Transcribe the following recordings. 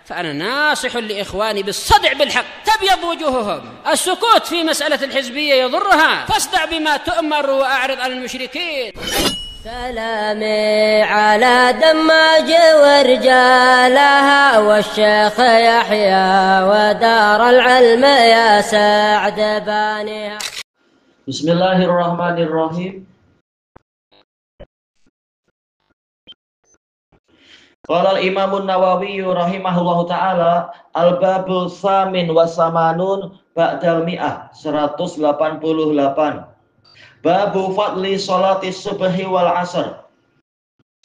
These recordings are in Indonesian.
فأنا ناصح لإخواني بالصدع بالحق تبيض وجوههم. السكوت في مسألة الحزبية يضرها، فاصدع بما تؤمر وأعرض عن المشركين. سلامي على دماج ورجالها والشيخ يحيى ودار العلم يا سعد بانيها. بسم الله الرحمن الرحيم. Qala al-Imam an-Nawawi rahimahullahu taala al-babul tsamin wa samanun ba'dal mi'ah 188. Babu fadli sholati subhi wal asar.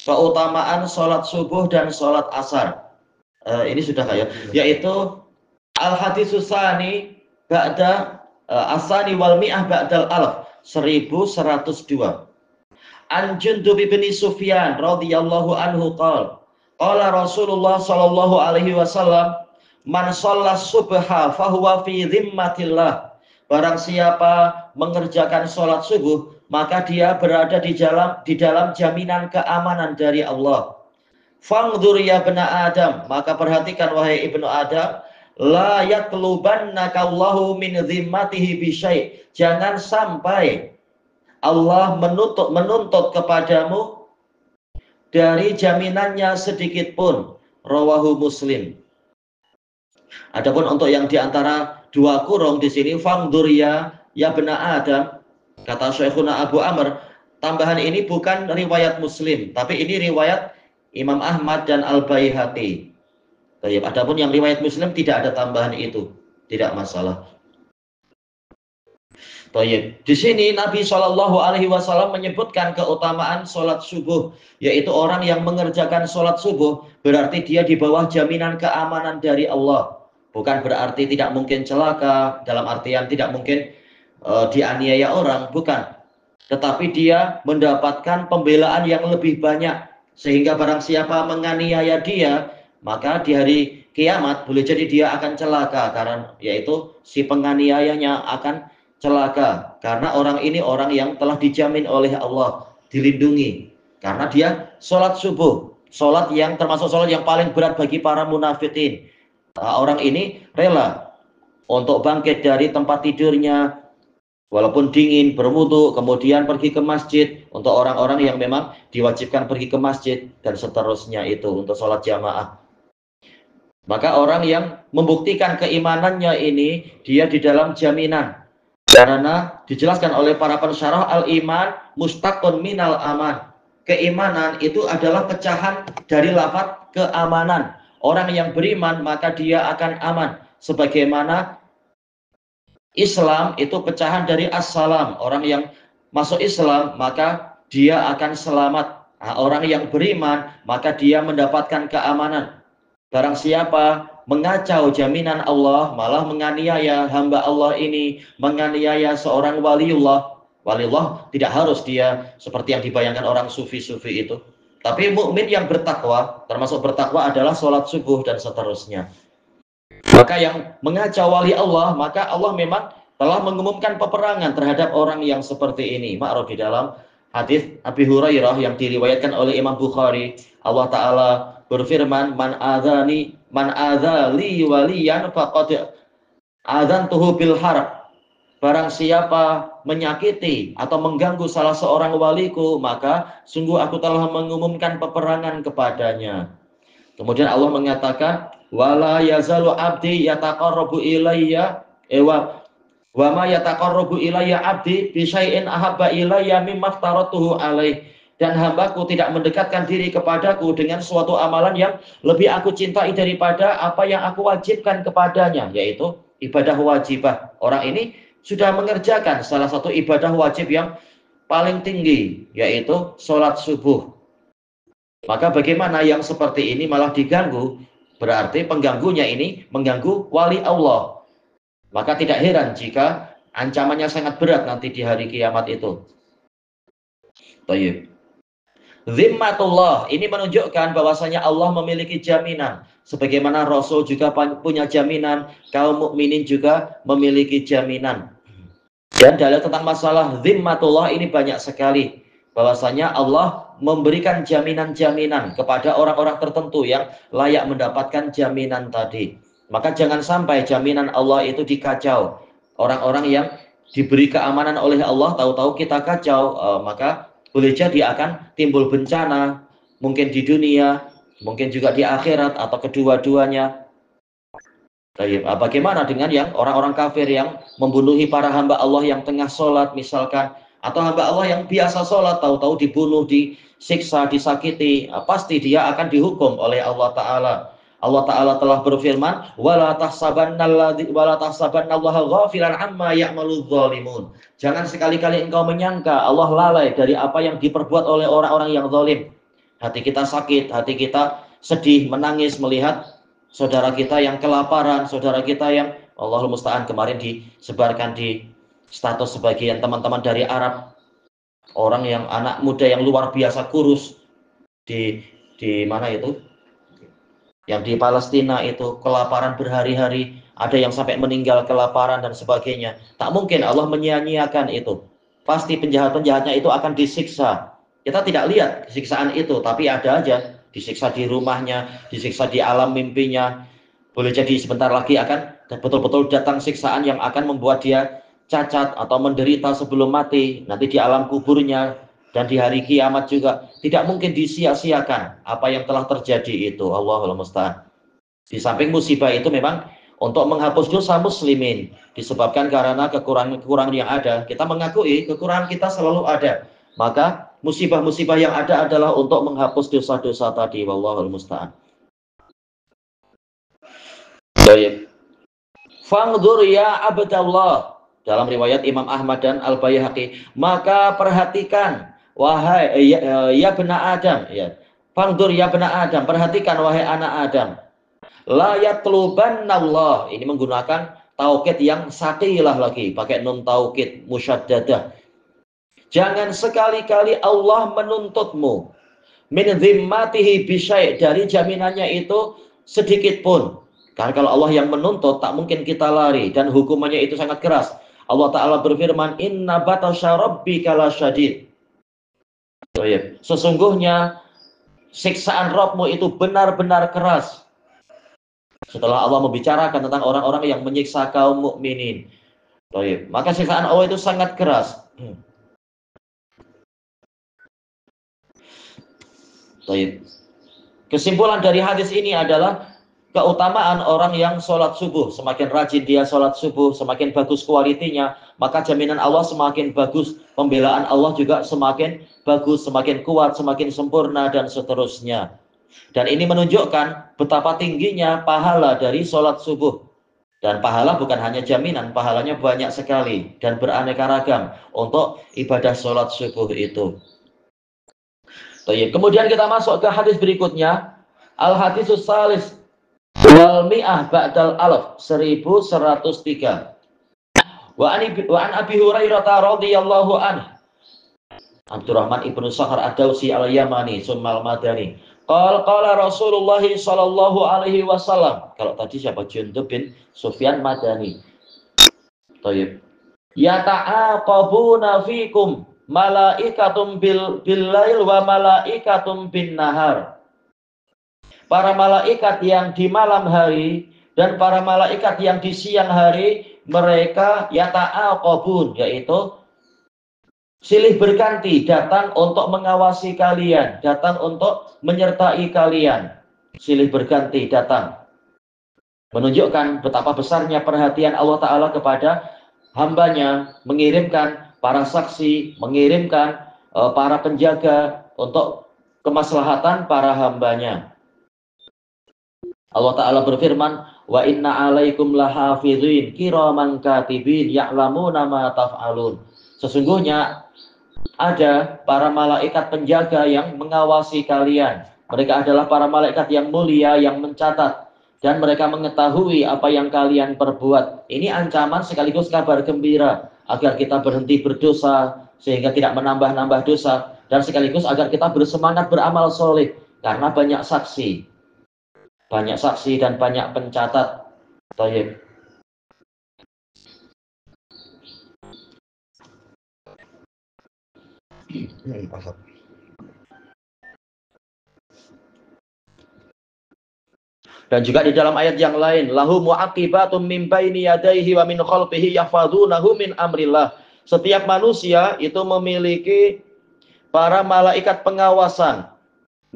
Keutamaan salat subuh dan salat asar. Ini sudah kayak yaitu al-hadisus tsani ba'da asani wal mi'ah ba'dal alf 1102. An Jundub bin Sufyan radhiyallahu anhu qala qala Rasulullah sallallahu alaihi wasallam man shalla subha fahuwa fi dhimmatillah. Barang siapa mengerjakan sholat subuh maka dia berada di dalam jaminan keamanan dari Allah. Fangdur ya bena Adam, maka perhatikan wahai ibnu Adam, la yatlubannaka Allahu min dhimmatihi bisyai. Jangan sampai Allah menuntut kepadamu dari jaminannya sedikit pun. Rawahu Muslim. Adapun untuk yang diantara dua kurung di sini fangdur ya bena Adam, kata Syekhuna Abu Amr, tambahan ini bukan riwayat Muslim, tapi ini riwayat Imam Ahmad dan Al-Baihaqi. Adapun yang riwayat Muslim tidak ada tambahan itu, tidak masalah. Di sini Nabi Shallallahu Alaihi Wasallam menyebutkan keutamaan sholat subuh, yaitu orang yang mengerjakan sholat subuh berarti dia di bawah jaminan keamanan dari Allah. Bukan berarti tidak mungkin celaka, dalam artian tidak mungkin dianiaya orang, bukan. Tetapi dia mendapatkan pembelaan yang lebih banyak, sehingga barang siapa menganiaya dia, maka di hari kiamat boleh jadi dia akan celaka, karena yaitu si penganiayanya akan celaka, karena orang ini orang yang telah dijamin oleh Allah, dilindungi, karena dia sholat subuh, sholat yang termasuk sholat yang paling berat bagi para munafikin. Orang ini rela untuk bangkit dari tempat tidurnya walaupun dingin, berwudu, kemudian pergi ke masjid untuk orang-orang yang memang diwajibkan pergi ke masjid dan seterusnya itu untuk sholat jamaah. Maka orang yang membuktikan keimanannya ini dia di dalam jaminan, karena dijelaskan oleh para pensyarah al-iman mustaqun minal aman. Keimanan itu adalah pecahan dari lafaz keamanan. Orang yang beriman maka dia akan aman. Sebagaimana Islam itu pecahan dari as-salam. Orang yang masuk Islam maka dia akan selamat. Nah, orang yang beriman maka dia mendapatkan keamanan. Barang siapa mengacau jaminan Allah, malah menganiaya hamba Allah ini, menganiaya seorang waliullah. Waliullah tidak harus dia seperti yang dibayangkan orang sufi-sufi itu. Tapi mukmin yang bertakwa, termasuk bertakwa adalah sholat subuh dan seterusnya. Maka yang mengacau wali Allah, maka Allah memang telah mengumumkan peperangan terhadap orang yang seperti ini. Ma'ruf di dalam hadis Abi Hurairah yang diriwayatkan oleh Imam Bukhari, Allah Ta'ala berfirman, man adzali waliyan faqad adzantuhu bil harb. Barang siapa menyakiti atau mengganggu salah seorang waliku, maka sungguh aku telah mengumumkan peperangan kepadanya. Kemudian Allah mengatakan, wala yazalu abdi yataqarrabu ilayya wa ma yataqarrabu ilayya abdi bi syai'in ahabba ilayya mimma aftaratuhu alaih. Dan hambaku tidak mendekatkan diri kepadaku dengan suatu amalan yang lebih aku cintai daripada apa yang aku wajibkan kepadanya, yaitu ibadah wajibah. Orang ini sudah mengerjakan salah satu ibadah wajib yang paling tinggi, yaitu sholat subuh. Maka bagaimana yang seperti ini malah diganggu? Berarti pengganggunya ini mengganggu wali Allah. Maka tidak heran jika ancamannya sangat berat nanti di hari kiamat itu. Baik. Zimmatullah ini menunjukkan bahwasanya Allah memiliki jaminan. Sebagaimana Rasul juga punya jaminan, kaum mukminin juga memiliki jaminan. Dan dalil tentang masalah zimmatullah ini banyak sekali. bahwasanya Allah memberikan jaminan-jaminan kepada orang-orang tertentu yang layak mendapatkan jaminan tadi. Maka jangan sampai jaminan Allah itu dikacau. Orang-orang yang diberi keamanan oleh Allah, tahu-tahu kita kacau, maka boleh jadi akan timbul bencana, mungkin di dunia, mungkin juga di akhirat, atau kedua-duanya. Bagaimana dengan yang orang-orang kafir yang membunuhi para hamba Allah yang tengah sholat misalkan, atau hamba Allah yang biasa sholat tahu-tahu dibunuh, disiksa, disakiti, pasti dia akan dihukum oleh Allah Ta'ala. Allah Ta'ala telah berfirman, wala tahsabannallaha ghafilan amma ya'maludz zalimun. Jangan sekali-kali engkau menyangka Allah lalai dari apa yang diperbuat oleh orang-orang yang zalim. Hati kita sakit, hati kita sedih, menangis melihat saudara kita yang kelaparan, saudara kita yang Allahul Musta'an kemarin disebarkan di status sebagian teman-teman dari Arab, orang yang anak muda yang luar biasa kurus di mana itu, yang di Palestina itu kelaparan berhari-hari, ada yang sampai meninggal kelaparan dan sebagainya. Tak mungkin Allah menyia-nyiakan itu. Pasti penjahat-penjahatnya itu akan disiksa. Kita tidak lihat siksaan itu, tapi ada aja disiksa di rumahnya, disiksa di alam mimpinya. Boleh jadi sebentar lagi akan betul-betul datang siksaan yang akan membuat dia cacat atau menderita sebelum mati, nanti di alam kuburnya dan di hari kiamat juga. Tidak mungkin disia-siakan apa yang telah terjadi itu. Allahul Musta'an. Di samping musibah itu memang untuk menghapus dosa muslimin, disebabkan karena kekurangan-kekurangan yang ada. Kita mengakui kekurangan kita selalu ada, maka musibah-musibah yang ada adalah untuk menghapus dosa-dosa tadi. Wallahul Musta'an. Baik. Fangdur ya abdallah. Dalam riwayat Imam Ahmad dan Al-Baihaqi, maka perhatikan wahai ya bena Adam, ya. Fangdur ya bena Adam, perhatikan wahai anak Adam. La yatlubannallah. Ini menggunakan taukid yang saqilah lagi, pakai nun taukid musyaddadah. Jangan sekali-kali Allah menuntutmu min zimmatihi bisyai', dari jaminannya itu sedikit pun. Karena kalau Allah yang menuntut, tak mungkin kita lari, dan hukumannya itu sangat keras. Allah Ta'ala berfirman, inna batasya rabbika lasyadid. Sesungguhnya siksaan Rabbmu itu benar-benar keras. Setelah Allah membicarakan tentang orang-orang yang menyiksa kaum mukminin, maka siksaan Allah itu sangat keras. Kesimpulan dari hadis ini adalah keutamaan orang yang sholat subuh. Semakin rajin dia sholat subuh, semakin bagus kualitinya, maka jaminan Allah semakin bagus, pembelaan Allah juga semakin bagus, semakin kuat, semakin sempurna, dan seterusnya. Dan ini menunjukkan betapa tingginya pahala dari sholat subuh. Dan pahala bukan hanya jaminan, pahalanya banyak sekali dan beraneka ragam untuk ibadah sholat subuh itu. Kemudian kita masuk ke hadis berikutnya, al-hadisus salis wal mi'ah ba'dal alaf, 1103. Wa an Abi Hurairah radhiyallahu anhu, Abdurrahman ibnu Sakhar ad-Dawsi al-Yamani summal madani, qala Rasulullah sallallahu alaihi wasallam. Kalau tadi siapa? Jundub bin Sufyan Madani. Thayyib. Yata'aqabuna fikum malaikatum bil lail wa malaikatum bin nahar. Para malaikat yang di malam hari dan para malaikat yang di siang hari, mereka yata'aqabun, yaitu silih berganti datang untuk mengawasi kalian, datang untuk menyertai kalian. Silih berganti datang. Menunjukkan betapa besarnya perhatian Allah Ta'ala kepada hambanya, mengirimkan para saksi, mengirimkan para penjaga untuk kemaslahatan para hambanya. Allah Ta'ala berfirman, wa inna alaikum lahafidhin kiraman katibin ya'lamuna ma taf'alun. Sesungguhnya ada para malaikat penjaga yang mengawasi kalian. Mereka adalah para malaikat yang mulia yang mencatat, dan mereka mengetahui apa yang kalian perbuat. Ini ancaman sekaligus kabar gembira agar kita berhenti berdosa sehingga tidak menambah-nambah dosa, dan sekaligus agar kita bersemangat beramal soleh karena banyak saksi. Banyak saksi dan banyak pencatat. Tayyib. Dan juga di dalam ayat yang lain, lahu mu'aqibatum min baini yadayhi wa min khalfihi yahfazunahu min amrillah. Setiap manusia itu memiliki para malaikat pengawasan.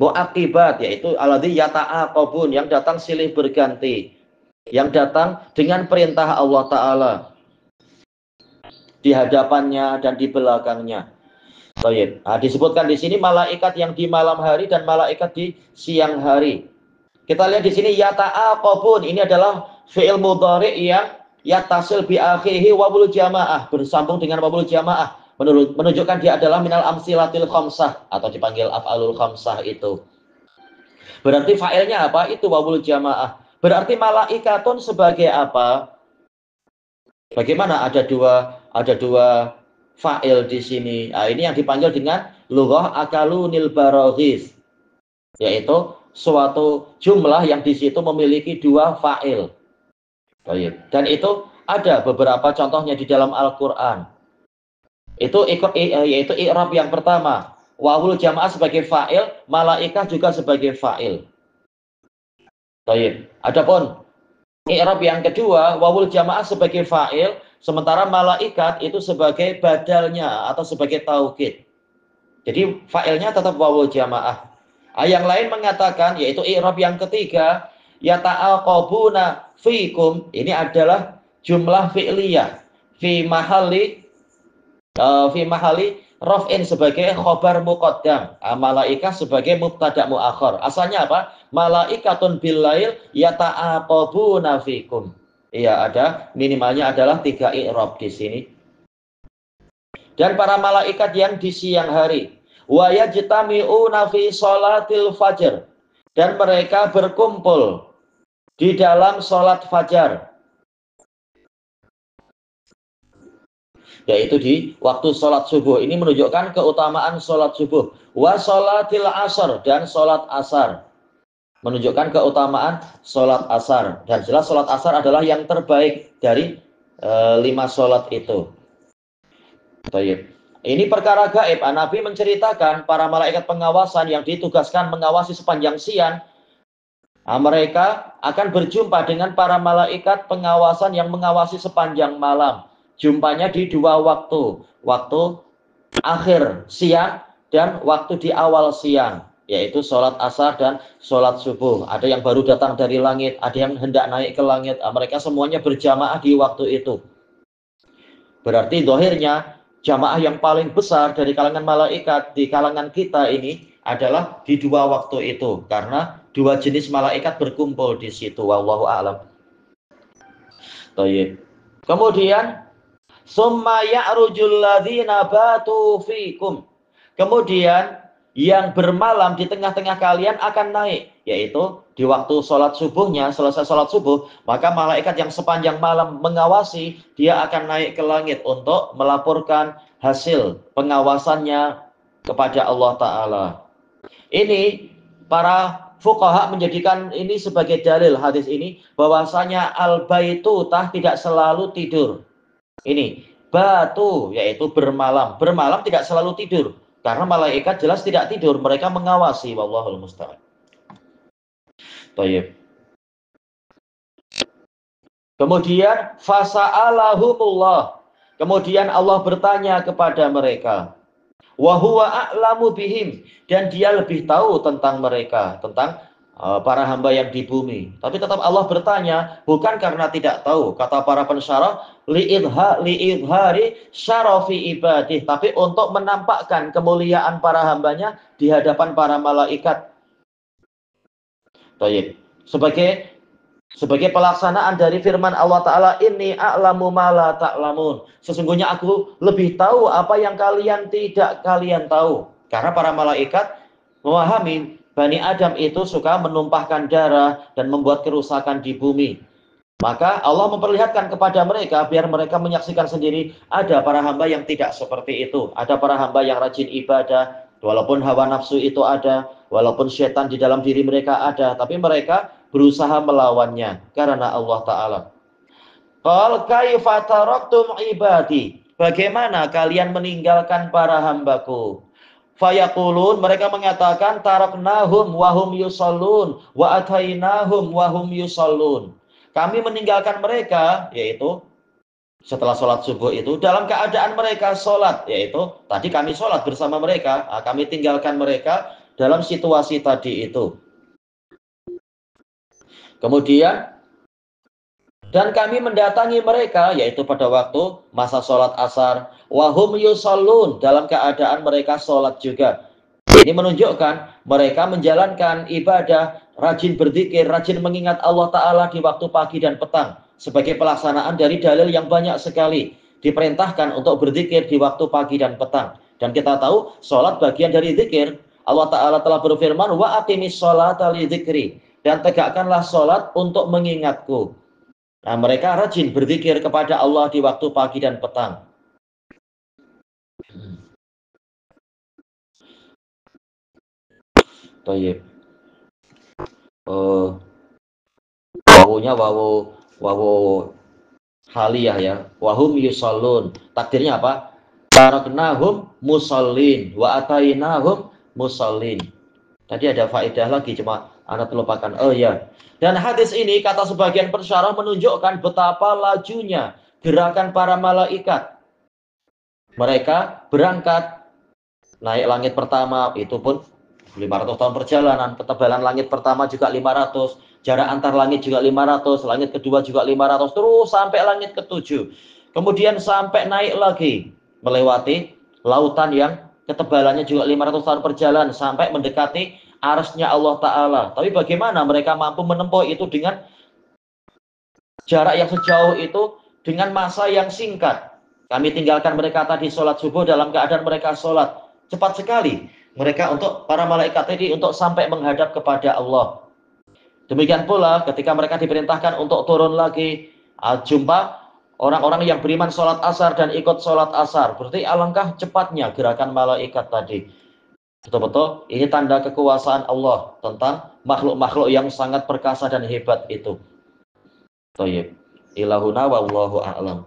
Mu'aqibat yaitu alladzi yata'aqabun, yang datang silih berganti, yang datang dengan perintah Allah Ta'ala di hadapannya dan di belakangnya. Nah, disebutkan di sini malaikat yang di malam hari dan malaikat di siang hari. Kita lihat di sini yata'aqabun, ini adalah fi'il mudhari' yang yattasil bi akhirih wawul jamaah, bersambung dengan wawul jamaah, menunjukkan dia adalah minal amsilatil khamsah atau dipanggil af'alul khamsah itu. Berarti fa'ilnya apa? Itu wawul jamaah. Berarti malaikatun sebagai apa? Bagaimana ada dua fa'il di sini? Nah, ini yang dipanggil dengan lughah akalunil baraghis, yaitu suatu jumlah yang di situ memiliki dua fa'il. Dan itu ada beberapa contohnya di dalam Al-Quran. Yaitu i'rab yang pertama, wawul jamaah sebagai fa'il, malaikah juga sebagai fa'il. Adapun i'rab yang kedua, wawul jamaah sebagai fa'il, sementara malaikat itu sebagai badalnya atau sebagai taukid. Jadi fa'ilnya tetap wawul jamaah. Yang lain mengatakan, yaitu i'rab yang ketiga, yata'aqabuna fikum, ini adalah jumlah fi'liyah fi mahali raf'in sebagai khobar muqaddam, malaikah sebagai mubtada' muakhar. Asalnya apa? Malaikatun billail yata'aqabuna fikum. Iya, ada minimalnya adalah 3 i'rab di sini. Dan para malaikat yang di siang hari, wa yajtami'una fi sholatil fajr, dan mereka berkumpul di dalam sholat fajar, yaitu di waktu sholat subuh. Ini menunjukkan keutamaan sholat subuh. Wa sholatil asar, dan sholat asar, menunjukkan keutamaan sholat asar. Dan jelas sholat asar adalah yang terbaik dari 5 sholat itu. Ini perkara gaib. Nabi menceritakan para malaikat pengawasan yang ditugaskan mengawasi sepanjang siang, mereka akan berjumpa dengan para malaikat pengawasan yang mengawasi sepanjang malam. Jumpanya di 2 waktu, waktu akhir siang dan waktu di awal siang, yaitu sholat asar dan sholat subuh. Ada yang baru datang dari langit, ada yang hendak naik ke langit. Mereka semuanya berjamaah di waktu itu. Berarti dohirnya jamaah yang paling besar dari kalangan malaikat di kalangan kita ini adalah di 2 waktu itu, karena 2 jenis malaikat berkumpul di situ. Wallahu a'lam. Kemudian summa ya'rujul ladzina batu fikum, kemudian yang bermalam di tengah-tengah kalian akan naik, yaitu di waktu sholat subuhnya, selesai sholat subuh, maka malaikat yang sepanjang malam mengawasi, dia akan naik ke langit untuk melaporkan hasil pengawasannya kepada Allah Ta'ala. Ini para fuqaha menjadikan ini sebagai dalil hadis ini, bahwasanya al-baitutah tidak selalu tidur. Ini batu, yaitu bermalam. Bermalam tidak selalu tidur, karena malaikat jelas tidak tidur, mereka mengawasi. Wallahul musta'an. Tayyib. Kemudian fasa'alahumullah, kemudian Allah bertanya kepada mereka, wa huwa a'lamu bihim, dan dia lebih tahu tentang mereka, tentang para hamba yang di bumi. Tapi tetap Allah bertanya, bukan karena tidak tahu, kata para pensyarah, li'idhari syarafi ibadih, tapi untuk menampakkan kemuliaan para hambanya di hadapan para malaikat. Sebagai pelaksanaan dari firman Allah Ta'ala, inni a'lamu ma la ta'lamun, sesungguhnya aku lebih tahu apa yang kalian tidak kalian tahu. Karena para malaikat memahami Bani Adam itu suka menumpahkan darah dan membuat kerusakan di bumi. Maka Allah memperlihatkan kepada mereka biar mereka menyaksikan sendiri, ada para hamba yang tidak seperti itu. Ada para hamba yang rajin ibadah, walaupun hawa nafsu itu ada, walaupun setan di dalam diri mereka ada, tapi mereka berusaha melawannya karena Allah Ta'ala. Qal kaifa taraktum ibadi, bagaimana kalian meninggalkan para hambaku? Fayaqulun, mereka mengatakan taraknahum wahum yusallun wa atainahum wahum yusallun. Kami meninggalkan mereka, yaitu setelah sholat subuh itu, dalam keadaan mereka sholat, yaitu tadi kami sholat bersama mereka, kami tinggalkan mereka dalam situasi tadi itu. Kemudian, dan kami mendatangi mereka, yaitu pada waktu masa sholat asar, wahum yusallun, dalam keadaan mereka sholat juga. Ini menunjukkan mereka menjalankan ibadah, rajin berzikir, rajin mengingat Allah Ta'ala di waktu pagi dan petang. Sebagai pelaksanaan dari dalil yang banyak sekali. Diperintahkan untuk berzikir di waktu pagi dan petang. Dan kita tahu, sholat bagian dari zikir. Allah Ta'ala telah berfirman, wa aqimis sholata li dzikri, dan tegakkanlah sholat untuk mengingatku. Nah, mereka rajin berzikir kepada Allah di waktu pagi dan petang. Tayyib. Wawunya wawu haliyah ya. Wahum yusallun. Takdirnya apa? Taraknahum musallin wa atainahum musallin. Tadi ada faedah lagi, cuma anak terlupakan. Oh ya. Dan hadis ini kata sebagian pensyarah menunjukkan betapa lajunya gerakan para malaikat. Mereka berangkat naik langit pertama, itu pun 500 tahun perjalanan. Ketebalan langit pertama juga 500, jarak antar langit juga 500, langit kedua juga 500, terus sampai langit ketujuh. Kemudian sampai naik lagi, melewati lautan yang ketebalannya juga 500 tahun perjalanan, sampai mendekati arsy-Nya Allah Ta'ala. Tapi bagaimana mereka mampu menempuh itu dengan jarak yang sejauh itu, dengan masa yang singkat. Kami tinggalkan mereka tadi sholat subuh dalam keadaan mereka sholat. Cepat sekali mereka, untuk para malaikat ini, untuk sampai menghadap kepada Allah. Demikian pula ketika mereka diperintahkan untuk turun lagi, jumpa orang-orang yang beriman sholat asar dan ikut sholat asar. Berarti alangkah cepatnya gerakan malaikat tadi. Betul-betul ini tanda kekuasaan Allah tentang makhluk-makhluk yang sangat perkasa dan hebat itu. Thayyib. Ilahuna wallahu a'lam.